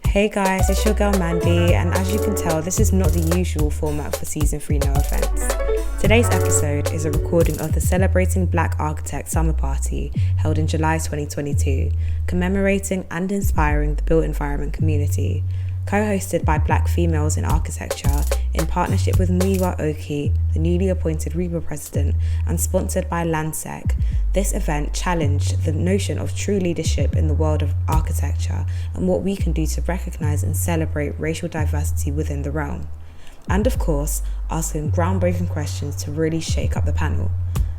Hey guys, it's your girl Mandy, and as you can tell, this is not the usual format for season 3, no offense. Today's episode is a recording of the Celebrating Black Architect Summer Party held in July 2022, commemorating and inspiring the built environment community. Co-hosted by Black females in architecture in partnership with Muyiwa Oki, the newly appointed REBA president, and sponsored by Landsec, this event challenged the notion of true leadership in the world of architecture and what we can do to recognise and celebrate racial diversity within the realm. And of course, asking groundbreaking questions to really shake up the panel.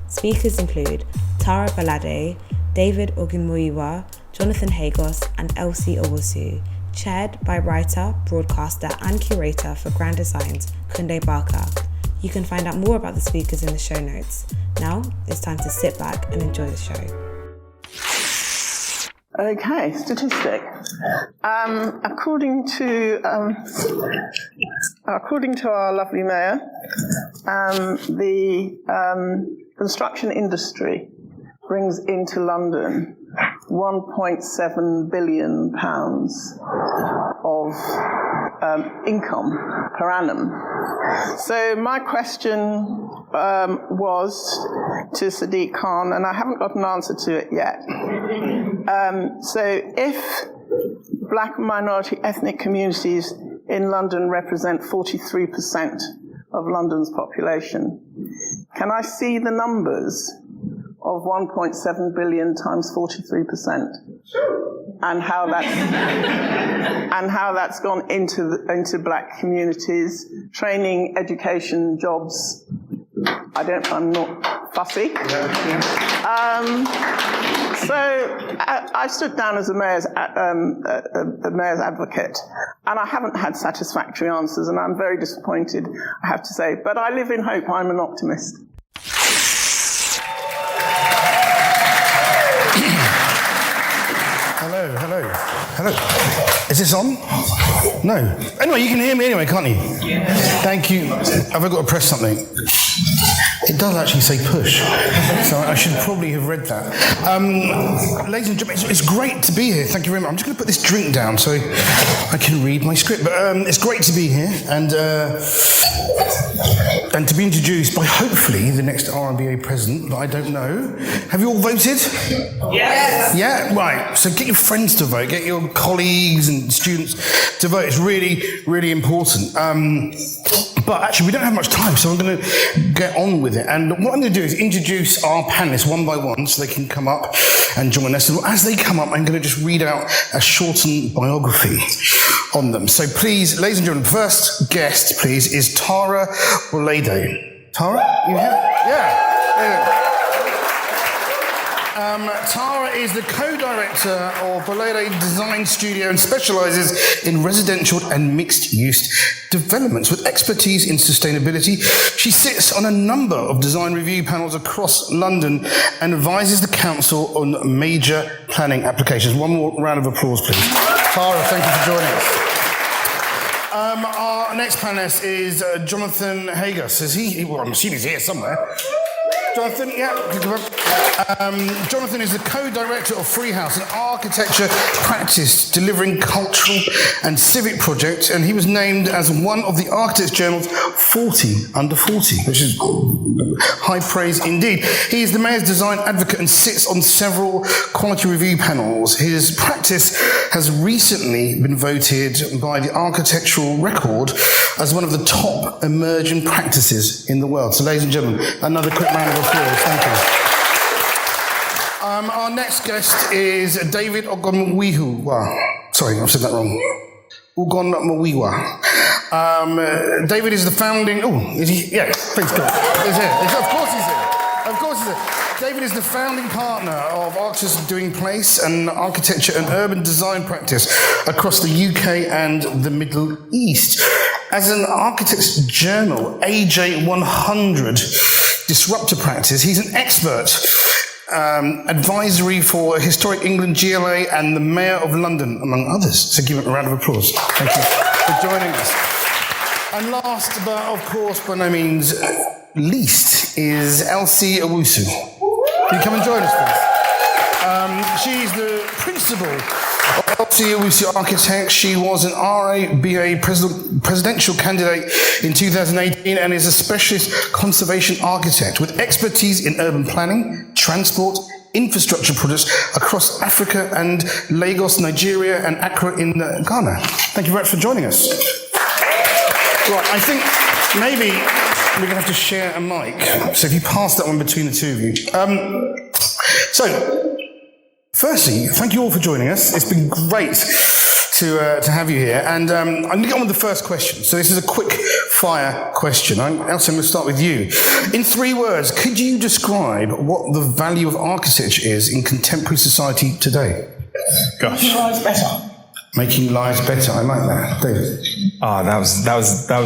Speakers include Tara Balade, David Ogunmuyiwa, Jonathan Hagos, and Elsie Owusu, chaired by writer, broadcaster, and curator for Grand Designs, Kunde Barker. You can find out more about the speakers in the show notes. Now, it's time to sit back and enjoy the show. Okay, statistic. According to our lovely mayor, the construction industry brings into London £1.7 billion of income per annum. So my question was to Sadiq Khan, and I haven't got an answer to it yet. So if black and minority ethnic communities in London represent 43% of London's population, can I see the numbers of 1.7 billion times 43%, and how that's gone into black communities, training, education, jobs? I'm not fussy. So I stood down as a mayor's advocate, and I haven't had satisfactory answers, and I'm very disappointed, I have to say. But I live in hope. I'm an optimist. Hello. Is this on? No. Anyway, you can hear me anyway, can't you? Yeah. Thank you. Have I got to press something? It does actually say push, so I should probably have read that. Ladies and gentlemen, it's great to be here. Thank you very much. I'm just going to put this drink down so I can read my script. But it's great to be here and to be introduced by hopefully the next RBA president, but I don't know. Have you all voted? Yes. Yeah? Right. So get your friends to vote, get your colleagues and students to vote. It's really, really important. But actually, we don't have much time, so I'm going to get on with it. And what I'm going to do is introduce our panelists one by one so they can come up and join us. And as they come up, I'm going to just read out a shortened biography on them. So please, ladies and gentlemen, first guest, please, is Tara Balade. Tara, you here? Yeah. Tara is the co-director of Balade Design Studio and specialises in residential and mixed-use developments with expertise in sustainability. She sits on a number of design review panels across London and advises the council on major planning applications. One more round of applause, please. Tara, thank you for joining us. Our next panelist is Jonathan Hagos. Is he? Well, I'm assuming he's here somewhere. Jonathan, yeah. Jonathan is the co-director of Freehouse, an architecture practice delivering cultural and civic projects, and he was named as one of the Architects Journal's 40 under 40, which is high praise indeed. He is the mayor's design advocate and sits on several quality review panels. His practice has recently been voted by the Architectural Record as one of the top emerging practices in the world. So, ladies and gentlemen, another quick round of applause. Thank you. Our next guest is David Ogunmuyiwa. Sorry, I've said that wrong. Ogunmuyiwa. David is the founding... Oh, is he? Yeah, thanks God. He's here. Of course he's here. Of course he's here. David is the founding partner of Architects Doing Place, an architecture and urban design practice across the UK and the Middle East. As an Architects Journal AJ100 disruptor practice, he's an expert advisory for Historic England GLA and the Mayor of London, among others. So give him a round of applause. Thank you for joining us. And last, but of course by no means least, is Elsie Owusu. Can you come and join us, please? She's the principal Elsie Owusu architect. She was an RABA presidential candidate in 2018 and is a specialist conservation architect with expertise in urban planning, transport, infrastructure projects across Africa and Lagos, Nigeria, and Accra in Ghana. Thank you very much for joining us. Right, I think maybe we're going to have to share a mic. So if you pass that one between the two of you. So, firstly, thank you all for joining us. It's been great to have you here. And I'm going to get on with the first question. So this is a quick fire question. Elsie, I'm going to start with you. In 3 words, could you describe what the value of architecture is in contemporary society today? Gosh. Making lives better. Making lives better. I like that. David. Oh, that was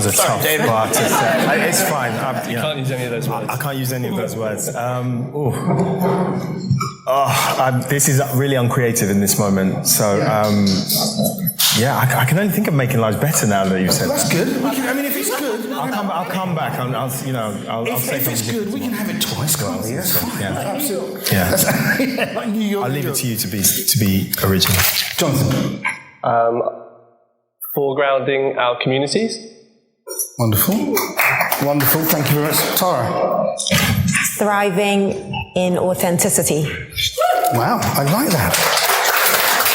a tough part to say. It's fine. You can't use any of those words. I can't use any of those words. This is really uncreative in this moment. So, I can only think of making lives better now that you've said That's that. good. If it's good, I'll come back. I'll say if it's good, we can have it twice, can't we? That's fine. Yeah. Absolutely. Yeah. Like New York. I'll leave it to you to be original. Jonathan. Foregrounding our communities. Wonderful. Thank you very much. Tara. Thriving in authenticity. Wow, I like that.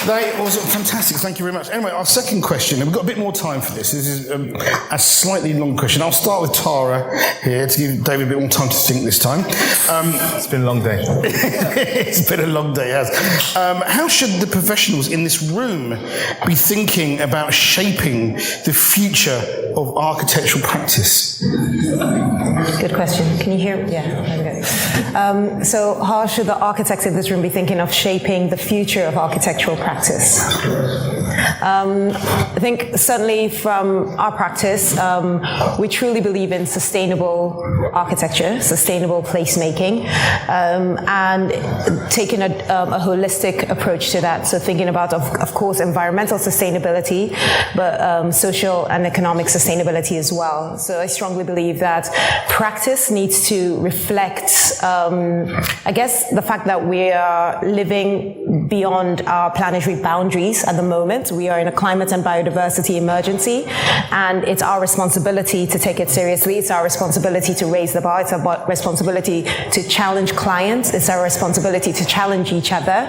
That was fantastic. Thank you very much. Anyway, our second question, and we've got a bit more time for this. This is a slightly long question. I'll start with Tara here to give David a bit more time to think this time. It's been a long day. It's been a long day, yes. How should the professionals in this room be thinking about shaping the future of architectural practice? Good question. Can you hear? Yeah, there we go. So how should the architects in this room be thinking of shaping the future of architectural practice? I think certainly from our practice, we truly believe in sustainable architecture, sustainable placemaking, and taking a holistic approach to that. So thinking about, of course, environmental sustainability, but social and economic sustainability as well. So I strongly believe that practice needs to reflect, I guess, the fact that we are living beyond our planetary boundaries at the moment. We are in a climate and biodiversity emergency, and it's our responsibility to take it seriously. It's our responsibility to raise the bar. It's our responsibility to challenge clients. It's our responsibility to challenge each other.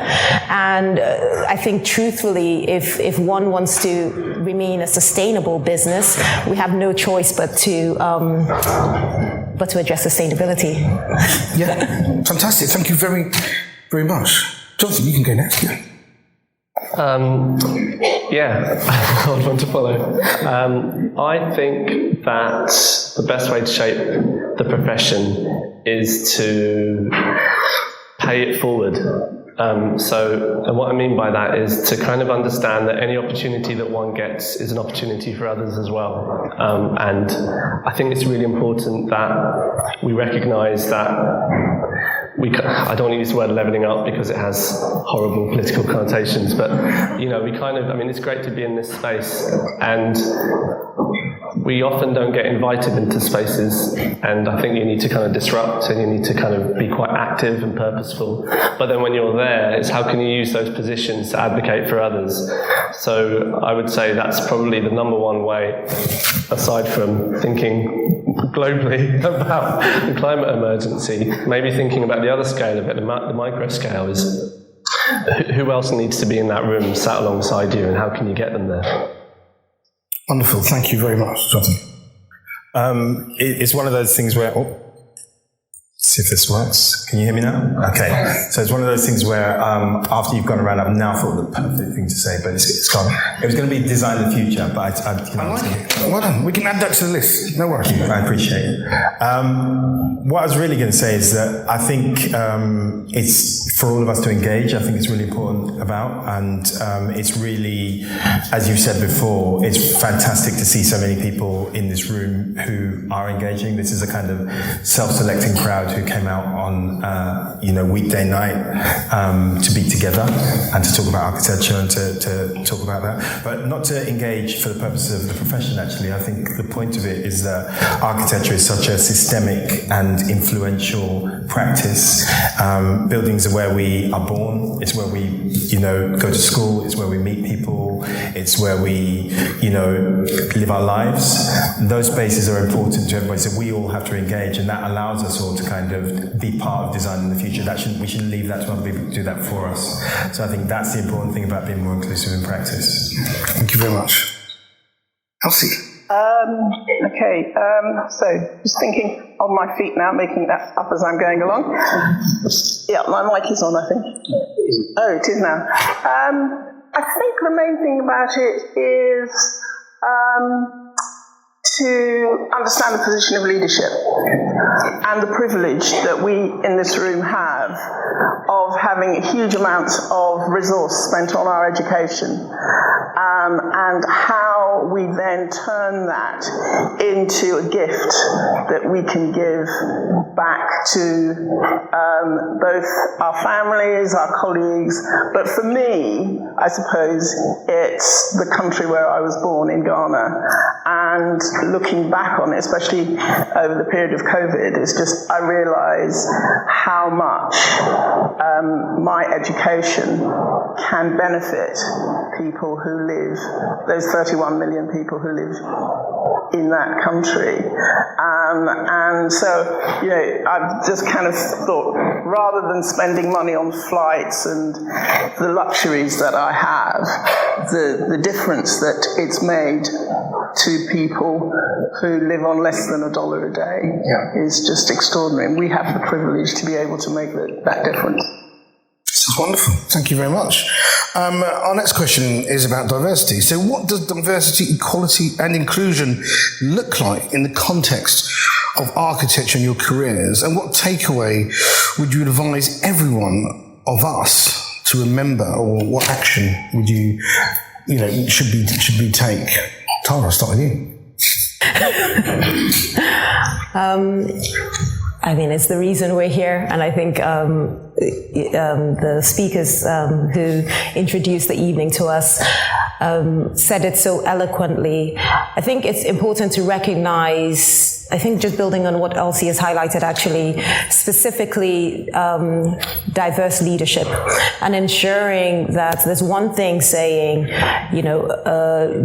And I think truthfully, if one wants to remain a sustainable business, we have no choice but to address sustainability. Yeah, fantastic. Thank you very, very much. Jonathan, you can go next. Hard one to follow. I think that the best way to shape the profession is to pay it forward. And what I mean by that is to kind of understand that any opportunity that one gets is an opportunity for others as well. And I think it's really important that we recognise that I don't want to use the word levelling up because it has horrible political connotations, but, it's great to be in this space, and we often don't get invited into spaces, and I think you need to kind of disrupt, and you need to kind of be quite active and purposeful. But then when you're there, it's how can you use those positions to advocate for others? So I would say that's probably the number one way, aside from thinking globally about the climate emergency, maybe thinking about the other scale of it, the micro scale, is who else needs to be in that room sat alongside you, and how can you get them there? Wonderful. Thank you very much, Jonathan. It's one of those things where... see if this works. Can you hear me now? Okay. So it's one of those things where after you've gone around, I've now thought of the perfect thing to say, but it's gone. It was going to be design the future, but I like it. Well done. We can add that to the list. No worries. I appreciate it. What I was really going to say is that I think it's for all of us to engage. I think it's really important and it's really, as you said before, it's fantastic to see so many people in this room who are engaging. This is a kind of self-selecting crowd crowd who came out on, weekday night to be together and to talk about architecture and to talk about that. But not to engage for the purpose of the profession, actually. I think the point of it is that architecture is such a systemic and influential practice. Buildings are where we are born. It's where we, go to school. It's where we meet people. It's where we, live our lives. Those spaces are important to everybody, so we all have to engage, and that allows us all to kind of be part of design in the future. We shouldn't leave that to other people to do that for us. So I think that's the important thing about being more inclusive in practice. Thank you very much. Elsie? So just thinking on my feet now, making that up as I'm going along. Yeah, my mic is on, I think. Oh, it is now. I think the main thing about it is to understand the position of leadership and the privilege that we in this room have of having huge amounts of resource spent on our education, and how we then turn that into a gift that we can give back to both our families, our colleagues, but for me, I suppose it's the country where I was born in Ghana, and looking back on it, especially over the period of COVID, it's just, I realise how much my education can benefit people who live, those 31 million people who live in that country. And so, I've just kind of thought, rather than spending money on flights and the luxuries that I have, the difference that it's made to people who live on less than $1 a day is just extraordinary. And we have the privilege to be able to make that difference. This is wonderful. Thank you very much. Our next question is about diversity. So what does diversity, equality and inclusion look like in the context of architecture in your careers? And what takeaway would you advise everyone of us to remember, or what action would you should we take? Tara, I'll start with you. It's the reason we're here, and I think the speakers who introduced the evening to us said it so eloquently. I think it's important to recognize, I think just building on what Elsie has highlighted actually, specifically diverse leadership and ensuring that there's one thing saying,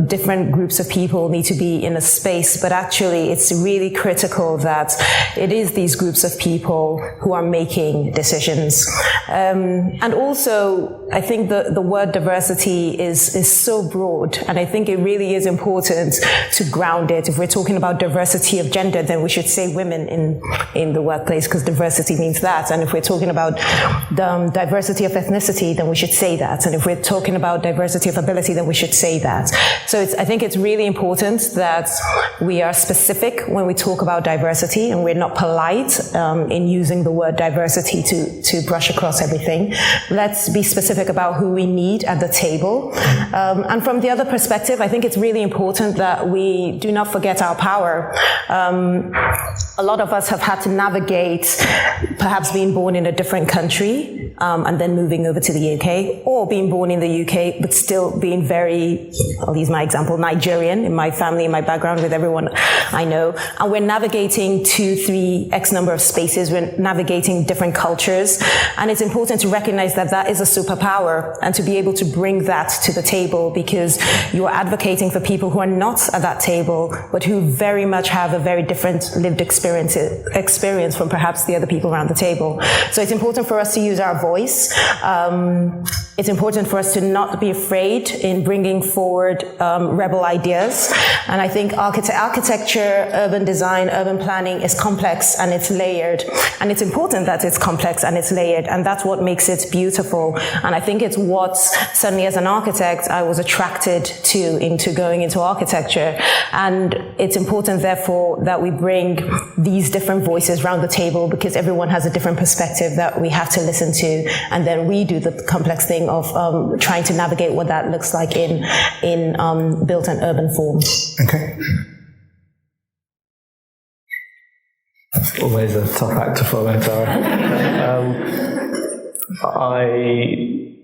different groups of people need to be in a space, but actually it's really critical that it is these groups of people who are making decisions. And also, I think the word diversity is so broad, and I think it really is important to ground it. If we're talking about diversity of gender, then we should say women in the workplace, because diversity means that. And if we're talking about diversity of ethnicity, then we should say that. And if we're talking about diversity of ability, then we should say that. So I think it's really important that we are specific when we talk about diversity, and we're not polite in using the word diversity to brush across everything. Let's be specific about who we need at the table. And from the other perspective, I think it's really important that we do not forget our power. A lot of us have had to navigate perhaps being born in a different country and then moving over to the UK, or being born in the UK but still being very, I'll use my example, Nigerian in my family, in my background, with everyone I know. And we're navigating 2, 3, X number of spaces. We're navigating different cultures. And it's important to recognize that that is a superpower, and to be able to bring that to the table, because you are advocating for people who are not at that table, but who very much have a very different lived experience from perhaps the other people around the table. So it's important for us to use our voice. It's important for us to not be afraid in bringing forward rebel ideas. And I think architecture, urban design, urban planning is complex and it's layered. And it's important that it's complex and it's layered. And that's what makes it beautiful. And I think it's what, certainly as an architect, I was attracted to into going into architecture. And it's important, therefore, that we bring these different voices around the table, because everyone has a different perspective that we have to listen to. And then we do the complex thing of trying to navigate what that looks like in built and urban form. Okay. Always a tough act to follow, Tara. I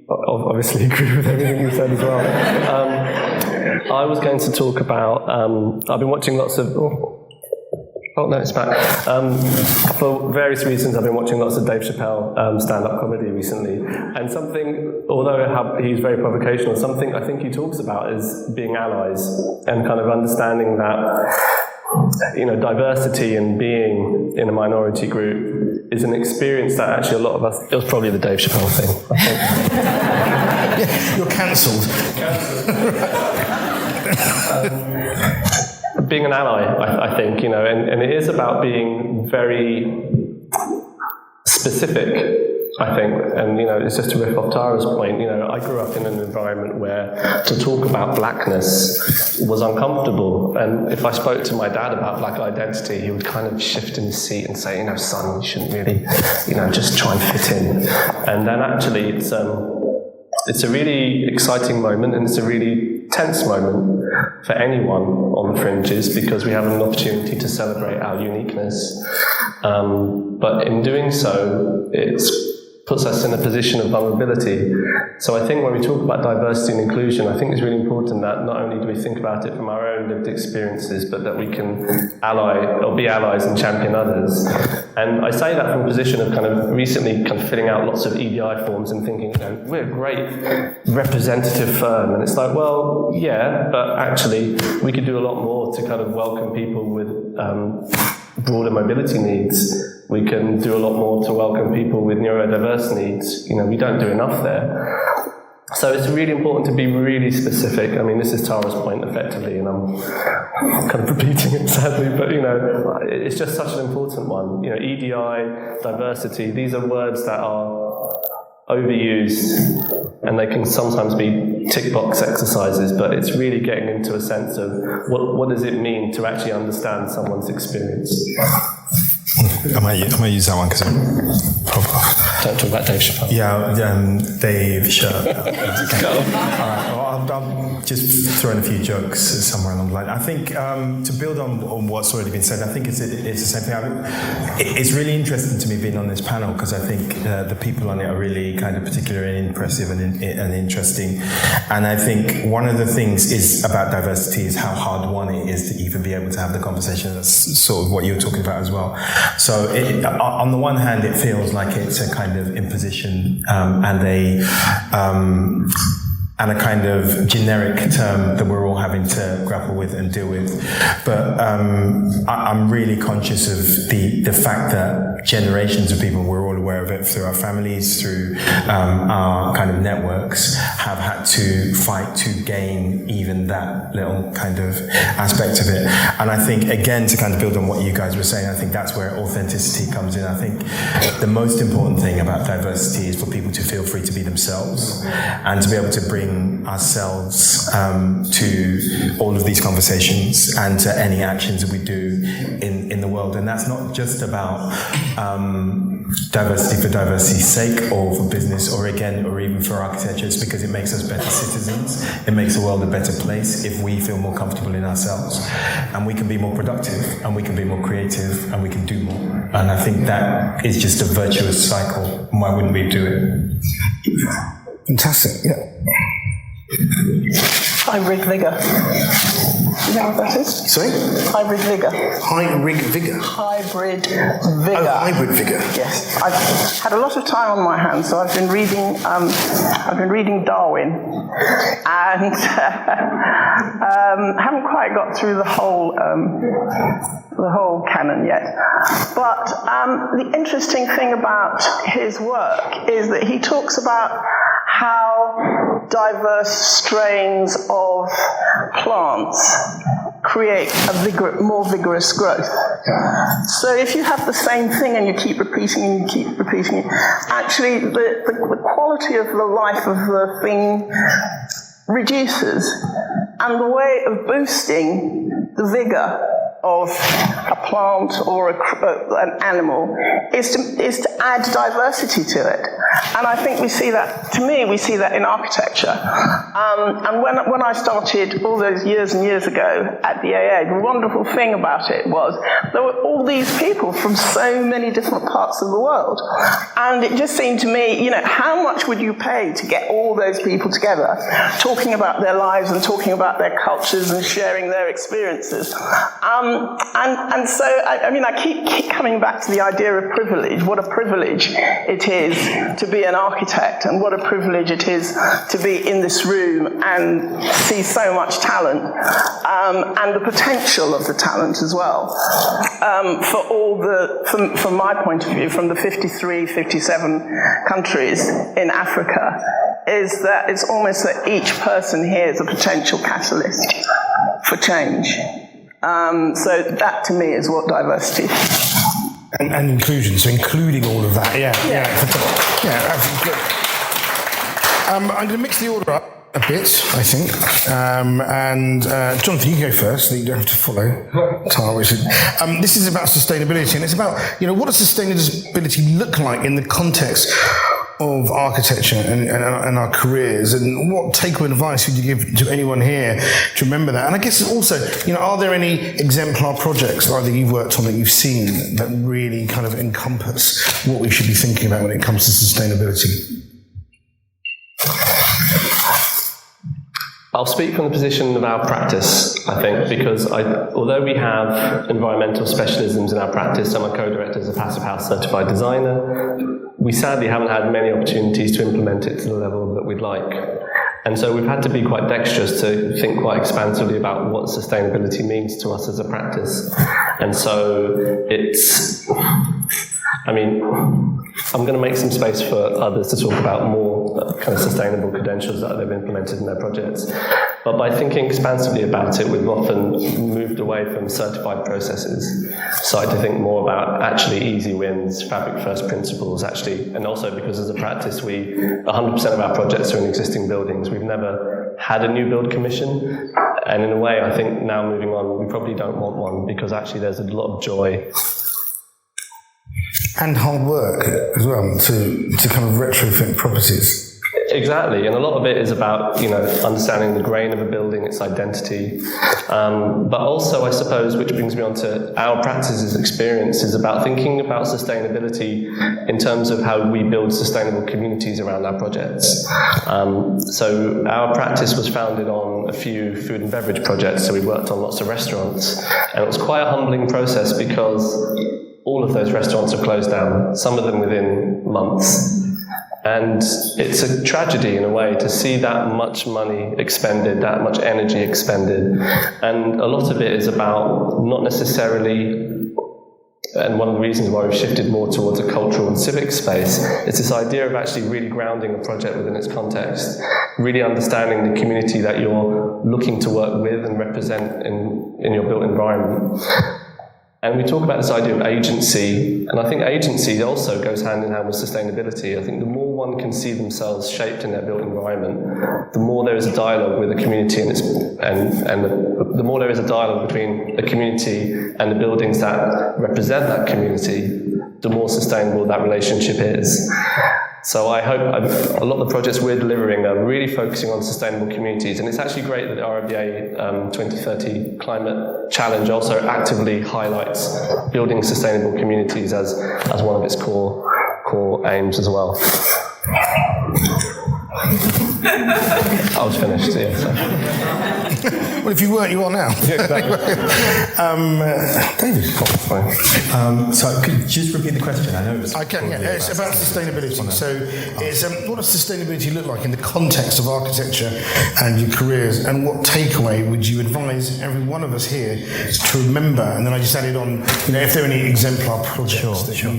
obviously agree with everything you said as well. I was going to talk about, I've been watching lots of, oh no, it's back. For various reasons, I've been watching lots of Dave Chappelle stand-up comedy recently. And something, although he's very provocational, something I think he talks about is being allies and kind of understanding that, you know, diversity and being in a minority group is an experience that actually a lot of us, it was probably the Dave Chappelle thing, I think. Yeah, you're cancelled. Being an ally, I think, you know, and it is about being very specific, I think, and, you know, it's just to riff off Tara's point, you know, I grew up in an environment where to talk about blackness was uncomfortable, and if I spoke to my dad about black identity, he would kind of shift in his seat and say, you know, son, you shouldn't really, you know, just try and fit in. And then actually it's a really exciting moment, and it's a really tense moment for anyone on the fringes, because we have an opportunity to celebrate our uniqueness. But in doing so, it puts us in a position of vulnerability. So I think when we talk about diversity and inclusion, I think it's really important that not only do we think about it from our own lived experiences, but that we can ally or be allies and champion others. And I say that from a position of kind of recently kind of filling out lots of EDI forms and thinking, you know, we're a great representative firm. And it's like, well, yeah, but actually we could do a lot more to kind of welcome people with broader mobility needs. We can do a lot more to welcome people with neurodiverse needs. You know, we don't do enough there. So it's really important to be really specific. I mean, this is Tara's point, effectively, and I'm kind of repeating it sadly, but, you know, it's just such an important one. You know, EDI, diversity, these are words that are overused, and they can sometimes be tick box exercises, but it's really getting into a sense of what does it mean to actually understand someone's experience. I might use that one because I'm proper. Don't talk about Dave Chappelle. Yeah, Dave Chappelle. I'll just throw in a few jokes somewhere along the line. I think to build on what's already been said, I think it's the same thing. It's really interesting to me being on this panel, because I think the people on it are really kind of particularly impressive and interesting. And I think one of the things is about diversity is how hard one it is to even be able to have the conversation. That's sort of what you were talking about as well. So on the one hand, it feels like it's a kind of imposition and a kind of generic term that we're all having to grapple with and deal with. But I'm really conscious of the fact that generations of people, we're all aware of it through our families, through our kind of networks, have had to fight to gain even that little kind of aspect of it. And I think, again, to kind of build on what you guys were saying, I think that's where authenticity comes in. I think the most important thing about diversity is for people to feel free to be themselves and to be able to bring ourselves to all of these conversations and to any actions that we do in the world. And that's not just about diversity for diversity's sake, or for business, or even for architecture. It's because it makes us better citizens. It makes the world a better place if we feel more comfortable in ourselves, and we can be more productive, and we can be more creative, and we can do more. And I think that is just a virtuous cycle. Why wouldn't we do it? Fantastic, yeah. Hybrid vigour. You know what that is? Sorry? Hybrid vigour. Hybrid vigour? Hybrid vigour. Oh, hybrid vigour. Yes. I've had a lot of time on my hands, so I've been reading Darwin, and haven't quite got through the whole canon yet. But the interesting thing about his work is that he talks about how diverse strains of plants create a more vigorous growth. So if you have the same thing and you keep repeating and you keep repeating it, actually the quality of the life of the thing reduces. And the way of boosting the vigor of a plant or an animal is to add diversity to it. And I think we see that in architecture. And when I started all those years and years ago at the AA, the wonderful thing about it was there were all these people from so many different parts of the world. And it just seemed to me, how much would you pay to get all those people together, talking about their lives and talking about their cultures and sharing their experiences? And so, I keep coming back to the idea of privilege. What a privilege it is to be an architect, and what a privilege it is to be in this room and see so much talent, and the potential of the talent as well. From my point of view, from the 53, 57 countries in Africa, is that it's almost that each person here is a potential catalyst for change. So that to me is what diversity is. And inclusion, so including all of that, yeah, absolutely. I'm going to mix the order up a bit, I think. And Jonathan, you go first, so you don't have to follow Tara. This is about sustainability, and it's about, what does sustainability look like in the context of architecture and our careers, and what takeaway advice would you give to anyone here to remember that? And I guess also, are there any exemplar projects either you've worked on that you've seen that really kind of encompass what we should be thinking about when it comes to sustainability? I'll speak from the position of our practice, I think, because although we have environmental specialisms in our practice, I'm a co-director as a Passive House certified designer, we sadly haven't had many opportunities to implement it to the level that we'd like. And so we've had to be quite dexterous to think quite expansively about what sustainability means to us as a practice. And so I'm going to make some space for others to talk about more kind of sustainable credentials that they've implemented in their projects. But by thinking expansively about it, we've often moved away from certified processes, started to think more about actually easy wins, fabric first principles, and also because as a practice, 100% of our projects are in existing buildings. We've never had a new build commission. And in a way, I think now moving on, we probably don't want one, because actually there's a lot of joy and hard work as well to kind of retrofit properties. Exactly, and a lot of it is about understanding the grain of a building, its identity, but also I suppose, which brings me on to our practice's experience, is about thinking about sustainability in terms of how we build sustainable communities around our projects. So our practice was founded on a few food and beverage projects, so we worked on lots of restaurants, and it was quite a humbling process because all of those restaurants have closed down, some of them within months. And it's a tragedy in a way to see that much money expended, that much energy expended. And a lot of it is about not necessarily, and one of the reasons why we've shifted more towards a cultural and civic space, is this idea of actually really grounding a project within its context, really understanding the community that you're looking to work with and represent in your built environment. And we talk about this idea of agency, and I think agency also goes hand in hand with sustainability. I think the more one can see themselves shaped in their built environment, the more there is a dialogue with the community and the more there is a dialogue between the community and the buildings that represent that community, the more sustainable that relationship is. So I hope a lot of the projects we're delivering are really focusing on sustainable communities, and it's actually great that the RIBA 2030 Climate Challenge also actively highlights building sustainable communities as one of its core aims as well. I was finished, yeah. So. Well, if you weren't, you are now. Yeah, exactly. David. So could you just repeat the question? I know it was... I can, yeah. It's about sustainability. So it's, what does sustainability look like in the context of architecture and your careers, and what takeaway would you advise every one of us here to remember? And then I just added on, if there are any exemplar projects. Sure.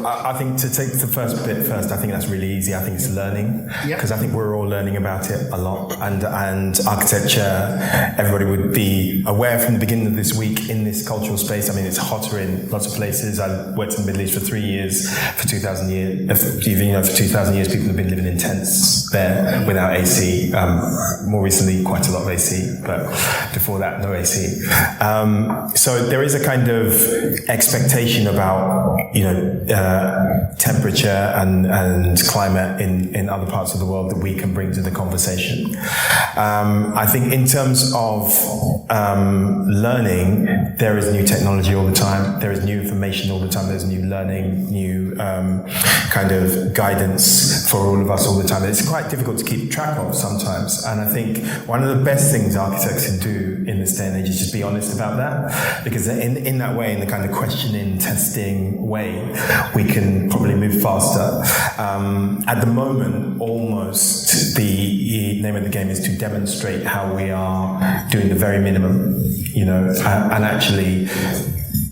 I think to take the first bit first, I think that's really easy. I think it's learning, because I think we're all learning about it a lot. art and architecture, everybody would be aware from the beginning of this week in this cultural space. I mean, it's hotter in lots of places. I worked in the Middle East for 3 years. For 2,000 years, for 2,000 years, people have been living in tents there without AC. More recently, quite a lot of AC, but before that, no AC. So there is a kind of expectation about, temperature and climate in other parts of the world that we can bring to the conversation. I think in terms of learning, there is new technology all the time. There is new information all the time. There's new learning, new kind of guidance for all of us all the time. It's quite difficult to keep track of sometimes. And I think one of the best things architects can do in this day and age is just be honest about that. Because in that way, in the kind of questioning, testing way, we can probably move faster. At the moment, almost the name of the game is to demonstrate how we are doing the very minimum, and actually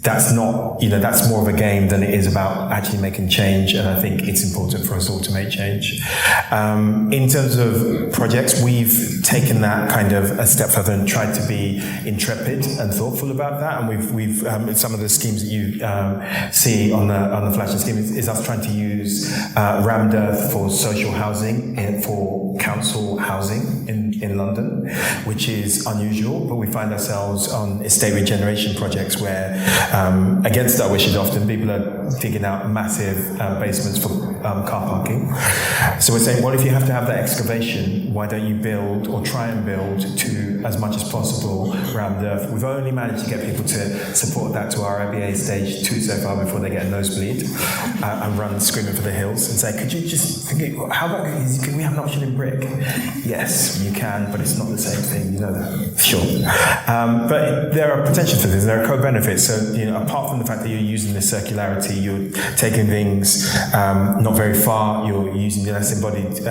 that's not, that's more of a game than it is about actually making change. And I think it's important for us all to make change. In terms of projects, we've taken that kind of a step further and tried to be intrepid and thoughtful about that. And we've some of the schemes that you see on the flashing scheme is us trying to use rammed earth for social housing and for council housing in London, which is unusual, but we find ourselves on estate regeneration projects where, against our wishes often, people are digging out massive basements for car parking. So we're saying, well, if you have to have that excavation, why don't you build or try and build to, as much as possible, rammed earth? We've only managed to get people to support that to our IBA stage 2 so far before they get a nosebleed and run screaming for the hills and say, could you just think, how about, can we have an option in brick? Yes, you can, but it's not the same thing, you know that, sure. But there are potentials for this, there are co-benefits. So, apart from the fact that you're using the circularity, you're taking things not very far, you're using the less embodied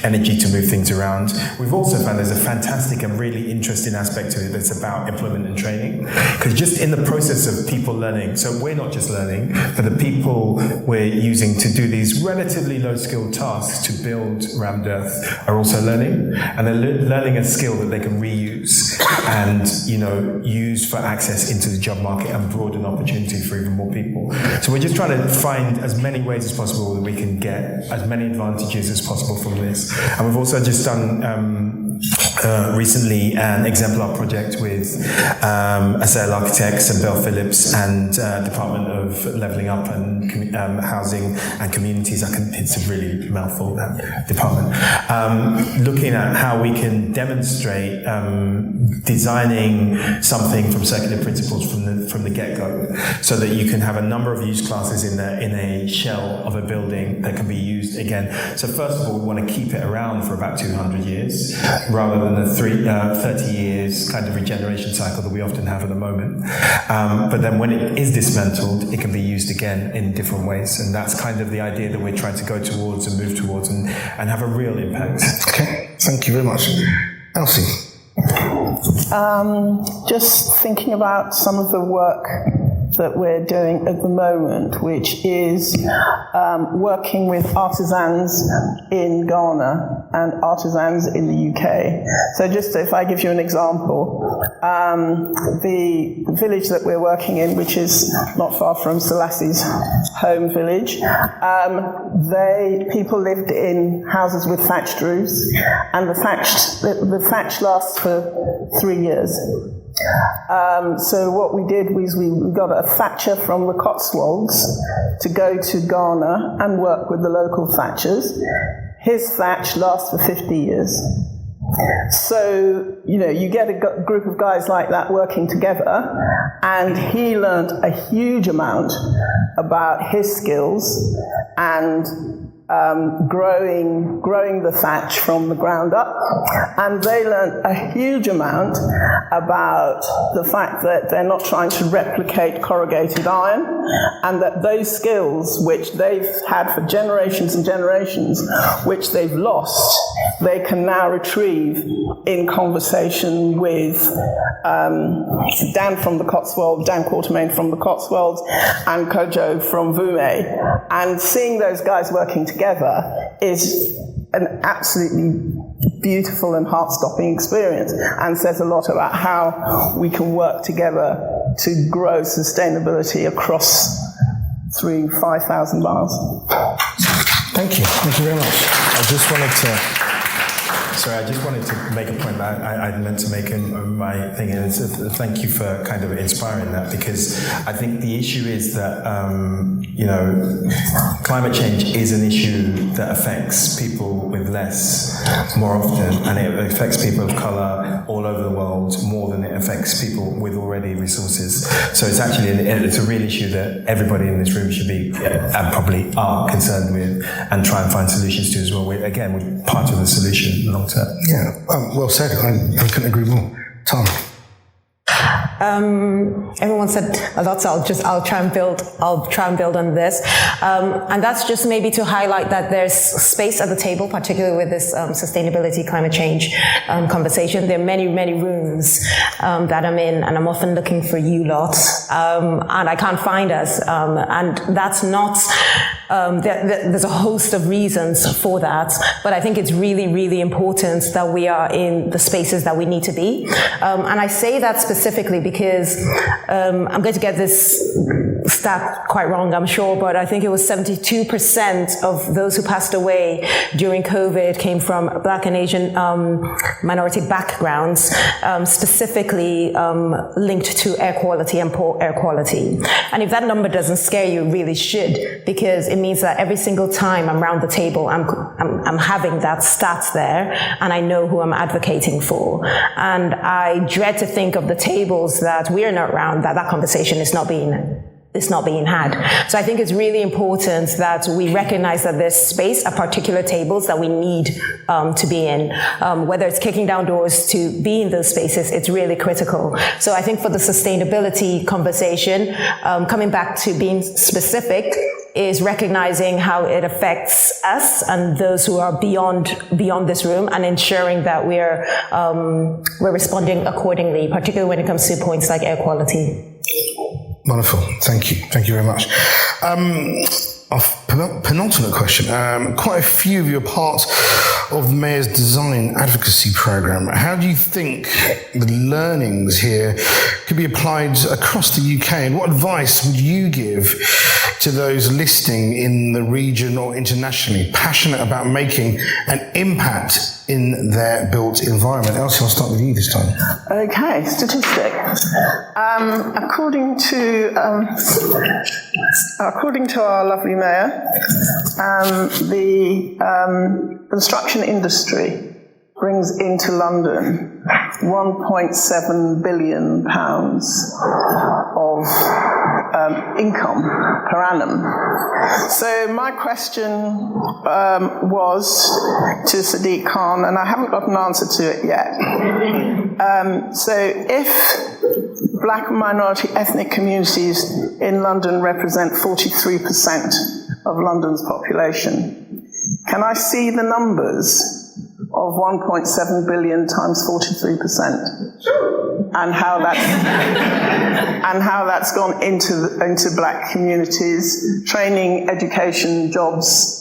energy to move things around. We've also found there's a fantastic and really interesting aspect to it that's about employment and training. Because just in the process of people learning, so we're not just learning, but the people we're using to do these relatively low-skilled tasks to build rammed earth are also learning. And they're learning a skill that they can reuse and, use for access into the job market and broaden opportunities for even more people. So we're just trying to find as many ways as possible that we can get as many advantages as possible from this. And we've also just done recently an exemplar project with Assail Architects and Bell Phillips and Department of Levelling Up and Housing and Communities. It's a really mouthful, that department. Looking at how we can demonstrate designing something from circular principles from the get-go, so that you can have a number of use classes in a shell of a building that can be used again. So first of all, we want to keep it around for about 200 years, rather than the 30 years kind of regeneration cycle that we often have at the moment. But then when it is dismantled, it can be used again in different ways. And that's kind of the idea that we're trying to go towards and move towards and have a real impact. Okay, thank you very much. Elsie? Just thinking about some of the work that we're doing at the moment, which is working with artisans in Ghana and artisans in the UK. So just if I give you an example, the village that we're working in, which is not far from Selasi's home village, people lived in houses with thatched roofs, and the thatch lasts for 3 years. So what we did was we got a thatcher from the Cotswolds to go to Ghana and work with the local thatchers. His thatch lasts for 50 years. So, you get a group of guys like that working together, and he learned a huge amount about his skills and growing the thatch from the ground up, and they learned a huge amount about the fact that they're not trying to replicate corrugated iron, and that those skills which they've had for generations and generations, which they've lost, they can now retrieve in conversation with Dan from the Cotswolds, Dan Quartermain from the Cotswolds, and Kojo from Vume. And seeing those guys working together is an absolutely beautiful and heart-stopping experience, and says a lot about how we can work together to grow sustainability across 5,000 miles. Thank you very much. I just wanted to make a point that I meant to make in my thing, and thank you for kind of inspiring that, because I think the issue is that, climate change is an issue that affects people with less more often, and it affects people of colour all over the world more than it affects people with already resources. So it's actually it's a real issue that everybody in this room should be, and probably are, concerned with, and try and find solutions to as well. We're part of the solution long term. Yeah, well said. I couldn't agree more. Tom. Everyone said a lot, so I'll try and build on this, and that's just maybe to highlight that there's space at the table, particularly with this sustainability, climate change conversation. There are many rooms that I'm in, and I'm often looking for you lot, and I can't find us, and that's not. There's a host of reasons for that, but I think it's really important that we are in the spaces that we need to be, and I say that specifically because I'm going to get this stat quite wrong, I'm sure, but I think it was 72% of those who passed away during COVID came from Black and Asian minority backgrounds, specifically linked to air quality and poor air quality. And if that number doesn't scare you, it really should, because it means that every single time I'm around the table, I'm having that stat there, and I know who I'm advocating for. And I dread to think of the tables that we're not around, that conversation is not being had. So I think it's really important that we recognize that there's space at particular tables that we need to be in. Whether it's kicking down doors to be in those spaces, it's really critical. So I think for the sustainability conversation, coming back to being specific, is recognizing how it affects us and those who are beyond this room, and ensuring that we're responding accordingly, particularly when it comes to points like air quality. Wonderful. Thank you very much. Penultimate question. Quite a few of you are part of the Mayor's Design Advocacy Programme. How do you think the learnings here could be applied across the UK, and what advice would you give to those listening in the region or internationally, passionate about making an impact in their built environment? Elsie, I'll start with you this time. Okay, statistic. According to our lovely mayor, the construction industry brings into London £1.7 billion of income per annum. So my question was to Sadiq Khan, and I haven't got an answer to it yet. So if Black and minority ethnic communities in London represent 43% of London's population, can I see the numbers of 1.7 billion times 43%, and how that's gone into Black communities, training, education, jobs?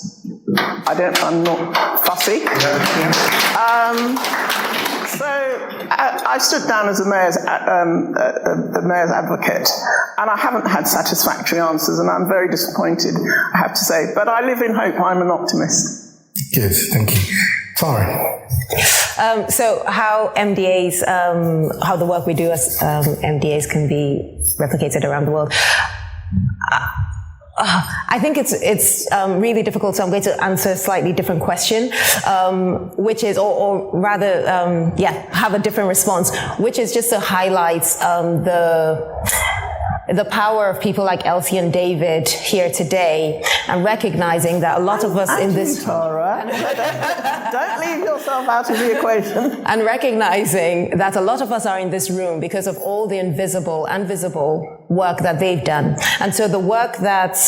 I'm not fussy. So I stood down as the mayor's advocate, and I haven't had satisfactory answers, and I'm very disappointed, I have to say. But I live in hope. I'm an optimist. Good, thank you. Tara. So how MDAs, how the work we do as MDAs can be replicated around the world. I think it's really difficult, so I'm going to answer a slightly different question, which is, or rather, have a different response, which is just to highlight the power of people like Elsie and David here today, and recognizing that a lot of us in this... Tara. Don't leave yourself out of the equation. And recognizing that a lot of us are in this room because of all the invisible and visible work that they've done. And so the work that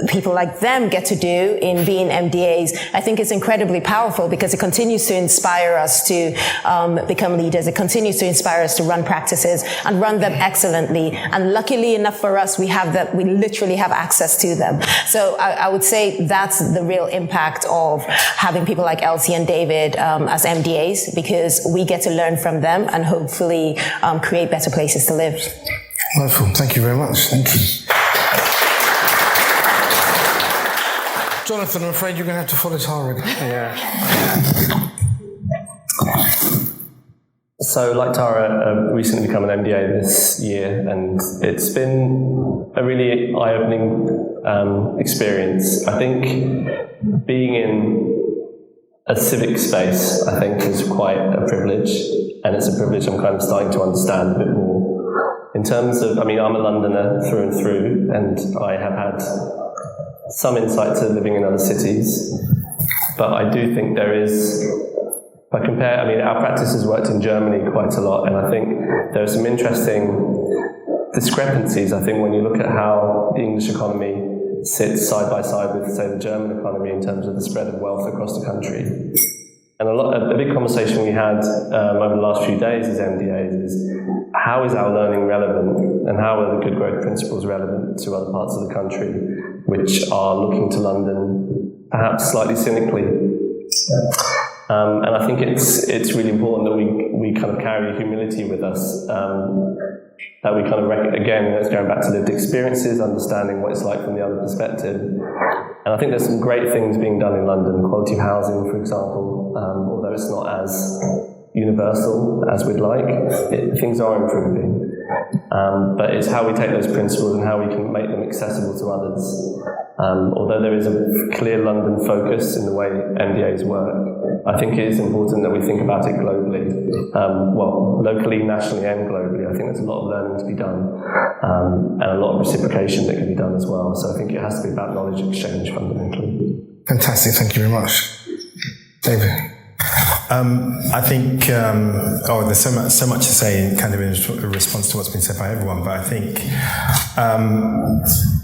people like them get to do in being MDAs, I think it's incredibly powerful because it continues to inspire us to become leaders. It continues to inspire us to run practices and run them excellently. And luckily enough for us, we literally have access to them. So I would say that's the real impact of having people like Elsie and David as MDAs, because we get to learn from them and hopefully create better places to live. Wonderful. Thank you very much. Thank you. Jonathan, I'm afraid you're going to have to follow Tara. Yeah. So, like Tara, recently become an MDA this year, and it's been a really eye-opening experience. I think being in a civic space, I think, is quite a privilege, and it's a privilege I'm kind of starting to understand a bit more. In terms of, I'm a Londoner through and through, and I have had some insight to living in other cities, but I do think there is, if I compare, our practice has worked in Germany quite a lot, and I think there are some interesting discrepancies, I think, when you look at how the English economy sits side by side with, say, the German economy in terms of the spread of wealth across the country. And a big conversation we had over the last few days as MDAs is, how is our learning relevant, and how are the good growth principles relevant to other parts of the country which are looking to London perhaps slightly cynically? And I think it's really important that we kind of carry humility with us, that we kind of, again, that's going back to lived experiences, understanding what it's like from the other perspective. And I think there's some great things being done in London, quality of housing, for example, although it's not as universal as we'd like, things are improving. But it's how we take those principles and how we can make them accessible to others. Although there is a clear London focus in the way MDAs work, I think it is important that we think about it globally. Locally, nationally, and globally. I think there's a lot of learning to be done, and a lot of reciprocation that can be done as well. So I think it has to be about knowledge exchange fundamentally. Fantastic. Thank you very much. David. I think, there's so much to say kind of in response to what's been said by everyone, but I think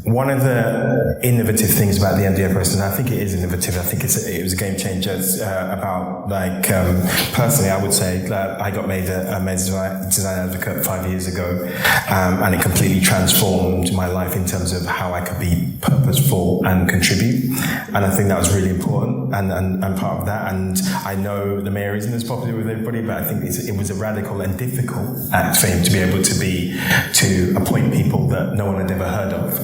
one of the innovative things about the MDA process, and I think it is innovative, I think it was a game changer about, personally, I would say that I got made a design advocate 5 years ago, and it completely transformed my life in terms of how I could be purposeful and contribute, and I think that was really important and part of that. And I know the mayor isn't as popular with everybody, but I think it was a radical and difficult act for him to be able to appoint people that no one had ever heard of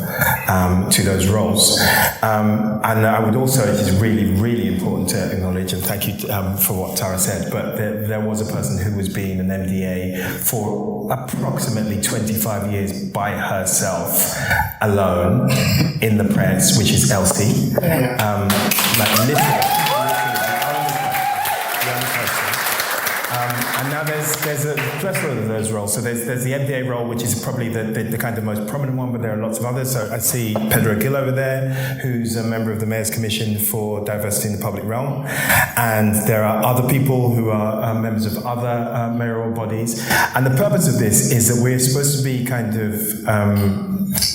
to those roles. And I would also, it is really, really important to acknowledge, and thank you for what Tara said, but there was a person who was being an MDA for approximately 25 years by herself, alone, in the press, which is Elsie. Literally. And now there's a plethora of those roles. So there's the MDA role, which is probably the kind of most prominent one, but there are lots of others. So I see Pedro Gill over there, who's a member of the Mayor's Commission for Diversity in the Public Realm. And there are other people who are members of other mayoral bodies. And the purpose of this is that we're supposed to be kind of,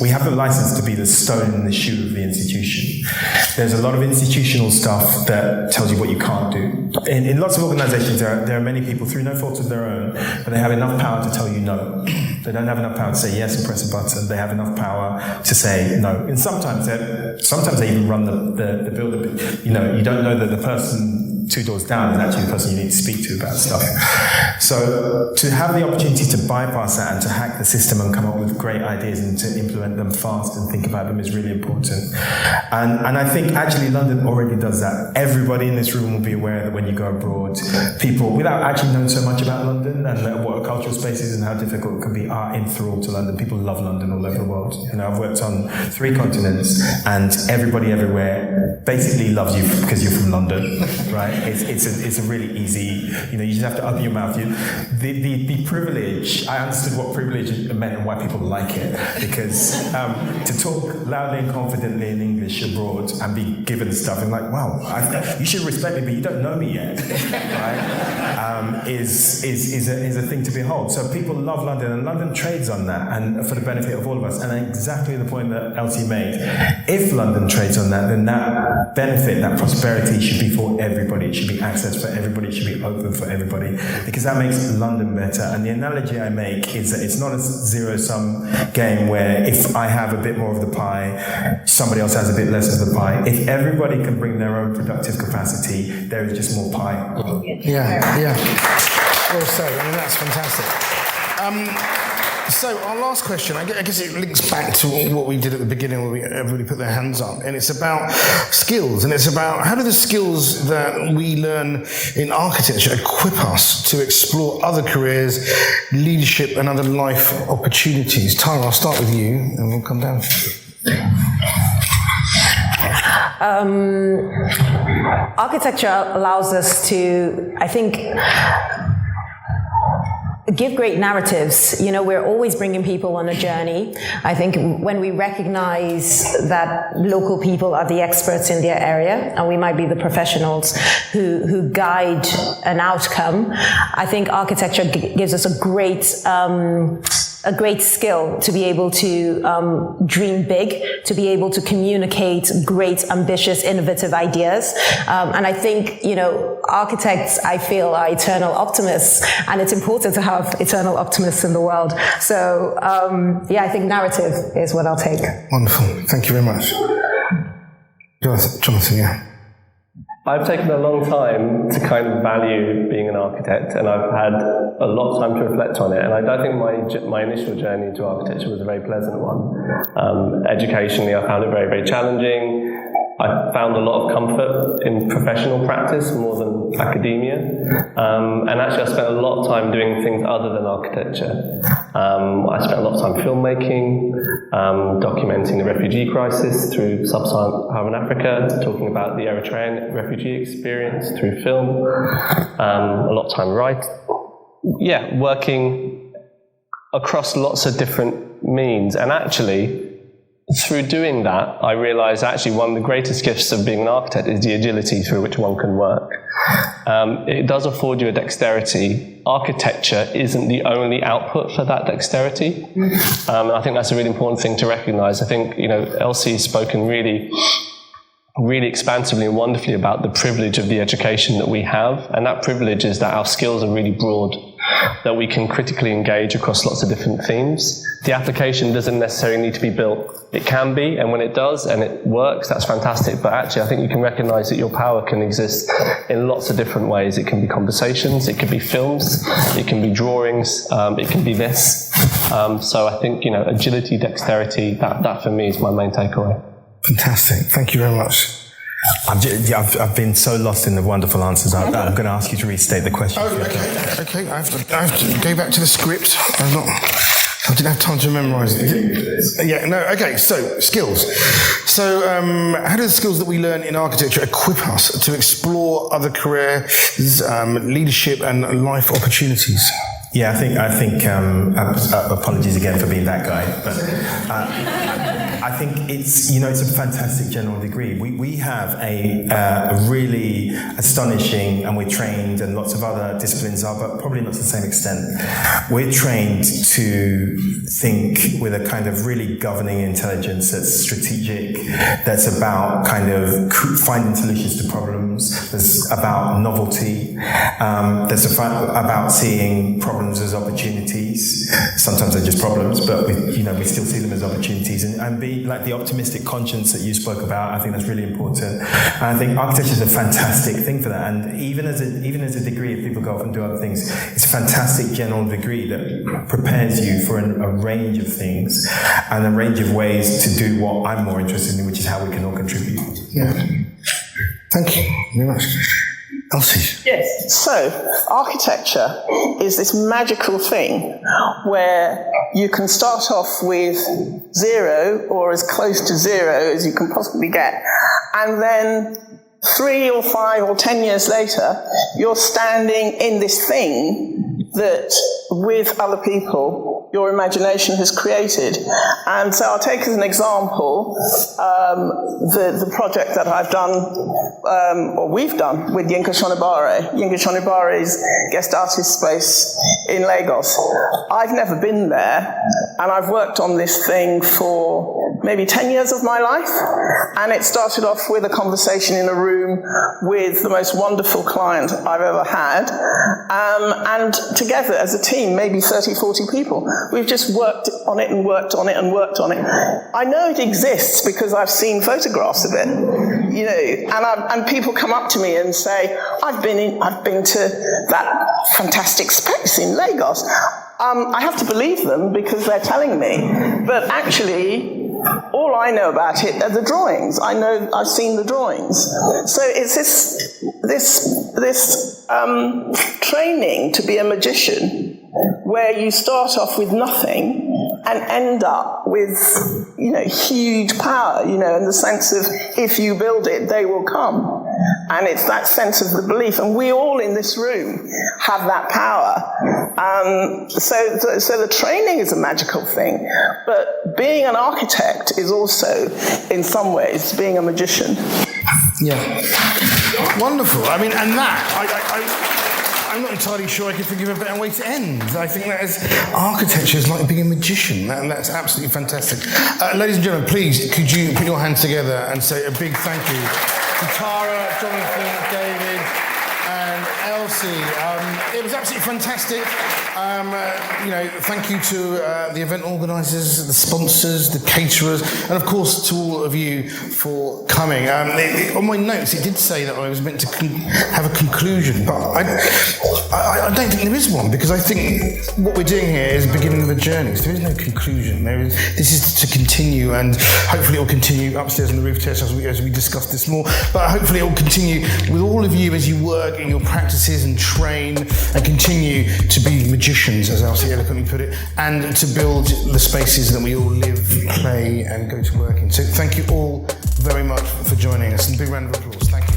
we have the license to be the stone in the shoe of the institution. There's a lot of institutional stuff that tells you what you can't do. In lots of organizations, there are many people, through no fault of their own, but they have enough power to tell you no. They don't have enough power to say yes and press a button. They have enough power to say no. And sometimes they even run the building. You don't know that the person 2 doors down is actually the person you need to speak to about stuff. So to have the opportunity to bypass that and to hack the system and come up with great ideas and to implement them fast and think about them is really important. And I think actually London already does that. Everybody in this room will be aware that when you go abroad, people, without actually knowing so much about London and what a cultural space is and how difficult it can be, are enthralled to London. People love London all over the world. I've worked on 3 continents, and everybody everywhere basically loves you because you're from London, right? It's a really easy, you just have to open your mouth. The privilege, I understood what privilege meant and why people like it, because to talk loudly and confidently in English abroad and be given stuff and like, wow, you should respect me, but you don't know me yet, right? Is a thing to behold. So people love London, and London trades on that, and for the benefit of all of us. And exactly the point that Elsie made. If London trades on that, then that benefit, that prosperity should be for everybody. It should be access for everybody. It should be open for everybody, because that makes London better. And the analogy I make is that it's not a zero-sum game where if I have a bit more of the pie, somebody else has a bit less of the pie. If everybody can bring their own productive capacity, there is just more pie. Yeah. Well said. I mean, that's fantastic. So our last question, I guess it links back to what we did at the beginning where everybody put their hands up, and it's about skills, and it's about how do the skills that we learn in architecture equip us to explore other careers, leadership and other life opportunities. Tara, I'll start with you and we'll come down. Architecture allows us to, I think, give great narratives. We're always bringing people on a journey. I think when we recognize that local people are the experts in their area, and we might be the professionals who guide an outcome, I think architecture gives us a great skill to be able to dream big, to be able to communicate great, ambitious, innovative ideas. And I think, architects, I feel, are eternal optimists, and it's important to have eternal optimists in the world. So, I think narrative is what I'll take. Wonderful. Thank you very much. Jonathan, yeah. I've taken a long time to kind of value being an architect, and I've had a lot of time to reflect on it. And I don't think my initial journey into architecture was a very pleasant one. Educationally, I found it very, very challenging. I found a lot of comfort in professional practice more than academia. And actually, I spent a lot of time doing things other than architecture. I spent a lot of time filmmaking, documenting the refugee crisis through sub-Saharan Africa, talking about the Eritrean refugee experience through film, a lot of time working across lots of different means. And actually, through doing that, I realised actually one of the greatest gifts of being an architect is the agility through which one can work. It does afford you a dexterity. Architecture isn't the only output for that dexterity. And I think that's a really important thing to recognise. I think, Elsie has spoken really expansively and wonderfully about the privilege of the education that we have. And that privilege is that our skills are really broad, that we can critically engage across lots of different themes. The application doesn't necessarily need to be built. It can be, and when it does and it works, that's fantastic. But actually, I think you can recognise that your power can exist in lots of different ways. It can be conversations, it can be films, it can be drawings, it can be this. So I think, agility, dexterity, that for me is my main takeaway. Fantastic. Thank you very much. I've been so lost in the wonderful answers. I'm going to ask you to restate the question. Oh, okay. I have to go back to the script. I didn't have time to memorise it. Yeah, no, okay, so skills. So how do the skills that we learn in architecture equip us to explore other careers, leadership and life opportunities? Yeah, I think apologies again for being that guy, but I think it's a fantastic general degree. We have a really astonishing, and we're trained, and lots of other disciplines are, but probably not to the same extent. We're trained to think with a kind of really governing intelligence that's strategic, that's about kind of finding solutions to problems, that's about novelty, that's about seeing problems as opportunities. Sometimes they're just problems, but we still see them as opportunities, and be like the optimistic conscience that you spoke about. I think that's really important, and I think architecture is a fantastic thing for that. And even as a degree, if people go off and do other things, it's a fantastic general degree that prepares you for a range of things and a range of ways to do what I'm more interested in, which is how we can all contribute. Yeah. Thank you very much. Elsie. Yes. So, architecture is this magical thing where you can start off with zero or as close to zero as you can possibly get, and then 3 or 5 or 10 years later, you're standing in this thing that, with other people, your imagination has created. And so I'll take as an example the project that I've done, or we've done, with Yinka Shonibare. Yinka Shonibare's guest artist space in Lagos. I've never been there, and I've worked on this thing for maybe 10 years of my life, and it started off with a conversation in a room with the most wonderful client I've ever had, and together as a team, maybe 30, 40 people, we've just worked on it and worked on it and worked on it. I know it exists because I've seen photographs of it, you know, and people come up to me and say, I've been to that fantastic space in Lagos. I have to believe them because they're telling me, but actually, all I know about it are the drawings. I've seen the drawings. So it's this training to be a magician, where you start off with nothing and end up with, you know, huge power, you know, in the sense of if you build it, they will come. And it's that sense of the belief. And we all in this room have that power. So the training is a magical thing. But being an architect is also, in some ways, being a magician. Yeah. Wonderful. I mean, and that, I'm not entirely sure I could think of a better way to end. I think that is, architecture is like being a magician, and that's absolutely fantastic. Ladies and gentlemen, please, could you put your hands together and say a big thank you to Tara, Jonathan, David, and Elsie. It was absolutely fantastic. You know, thank you to the event organisers, the sponsors, the caterers, and of course to all of you for coming. On my notes, it did say that I was meant to have a conclusion, but I don't think there is one, because I think what we're doing here is the beginning of a journey. So there is no conclusion. This is to continue, and hopefully it will continue upstairs on the roof terrace as we discuss this more. But hopefully it will continue with all of you as you work in your practices and train and continue to be magicians, as Elsie eloquently put it, and to build the spaces that we all live, play, and go to work in. So thank you all very much for joining us, and a big round of applause. Thank you.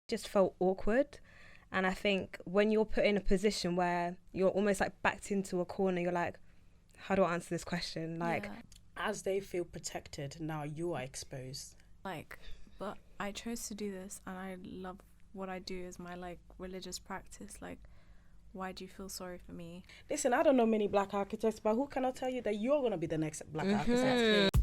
Just felt awkward, and I think when you're put in a position where you're almost like backed into a corner, you're like, how do I answer this question? Like, as they feel protected, now you are exposed. But I chose to do this, and I love what I do as my religious practice. Why do you feel sorry for me? Listen, I don't know many black architects, but who cannot tell you that you're going to be the next black architect?